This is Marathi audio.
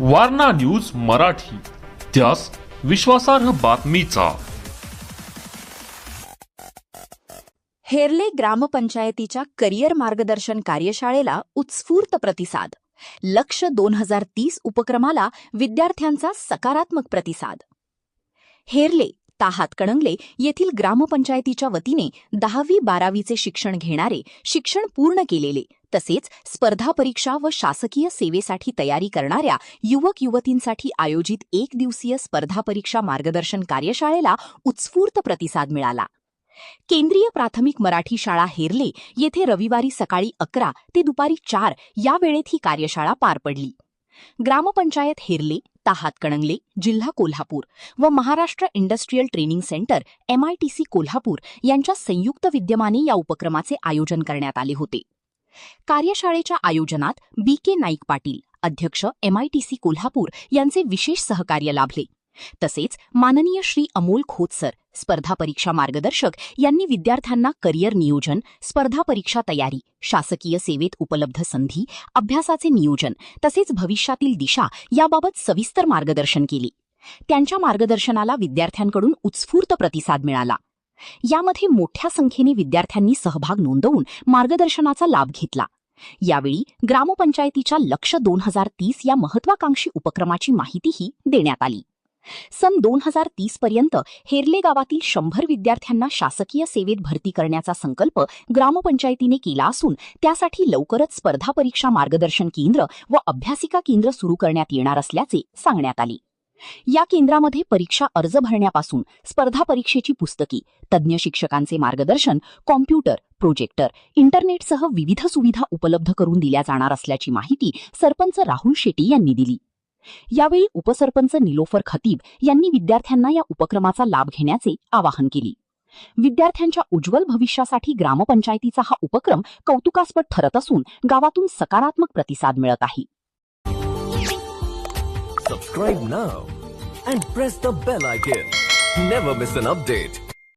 वारणा न्यूज मराठी, त्यास विश्वासार्ह बातमीचा। हेरले ग्रामपंचायतीच्या करिअर मार्गदर्शन कार्यशाळेला उत्स्फूर्त प्रतिसाद। लक्ष्य 2030 उपक्रमाला विद्यार्थ्यांचा सकारात्मक प्रतिसाद। हेरले ता हातकणंगले येथील ग्रामपंचायतीच्या वतीने 10वी-12वीचे शिक्षण घेणारे, शिक्षण पूर्ण केलेले तसेच स्पर्धा परीक्षा व शासकीय सेवेसाठी तयारी करणाऱ्या युवक युवतींसाठी आयोजित 1 दिवसीय स्पर्धा परीक्षा मार्गदर्शन कार्यशाळेला उत्स्फूर्त प्रतिसाद मिळाला। केंद्रीय प्राथमिक मराठी शाळा हेरले येथे रविवारी सकाळी 11 ते दुपारी 4 या वेळेत ही कार्यशाळा पार पडली। ग्रामपंचायत हेरले ता हातकणंगले, जिल्हा कोल्हापूर व Maharashtra industrial training centre MITC Kolhapur यांच्या संयुक्त विद्यमाने या उपक्रमाचे आयोजन करण्यात आले होते। कार्यशाळेच्या आयोजनात BK नाईक पाटील, अध्यक्ष MITC कोल्हापूर यांचे विशेष सहकार्य लाभले। तसेच माननीय श्री अमोल खोतसर, स्पर्धा परीक्षा मार्गदर्शक यांनी विद्यार्थ्यांना करिअर नियोजन, स्पर्धा परीक्षा तयारी, शासकीय सेवेत उपलब्ध संधी, अभ्यासाचे नियोजन तसेच भविष्यातील दिशा याबाबत सविस्तर मार्गदर्शन केले। त्यांच्या मार्गदर्शनाला विद्यार्थ्यांकडून उत्स्फूर्त प्रतिसाद मिळाला। यामध्ये मोठ्या संख्येने विद्यार्थ्यांनी सहभाग नोंदवून मार्गदर्शनाचा लाभ घेतला। यावेळी ग्रामपंचायतीच्या लक्ष्य 2030 या महत्त्वाकांक्षी उपक्रमाची माहितीही देण्यात आली। सन 2030 पर्यंत हेरले गावातील 100 विद्यार्थ्यांना शासकीय सेवेत भरती करण्याचा संकल्प ग्रामपंचायतीने केला असून त्यासाठी लवकरच स्पर्धा परीक्षा मार्गदर्शन केंद्र व अभ्यासिका केंद्र सुरू करण्यात येणार असल्याचे सांगण्यात आले। या केंद्रामध्ये परीक्षा अर्ज भरण्यापासून स्पर्धा परीक्षेची पुस्तके, तज्ज्ञ शिक्षकांचे मार्गदर्शन, कॉम्प्युटर, प्रोजेक्टर, इंटरनेटसह विविध सुविधा उपलब्ध करून दिल्या जाणार असल्याची माहिती सरपंच राहुल शेट्टी यांनी दिली। यावेळी उपसरपंच निलोफर खतीब यांनी विद्यार्थ्यांना या उपक्रमाचा लाभ घेण्याचे आवाहन केले। विद्यार्थ्यांच्या उज्ज्वल भविष्यासाठी ग्रामपंचायतीचा हा उपक्रम कौतुकास्पद ठरत असून गावातून सकारात्मक प्रतिसाद मिळत आहे। Subscribe now and press the bell icon. Never miss an update.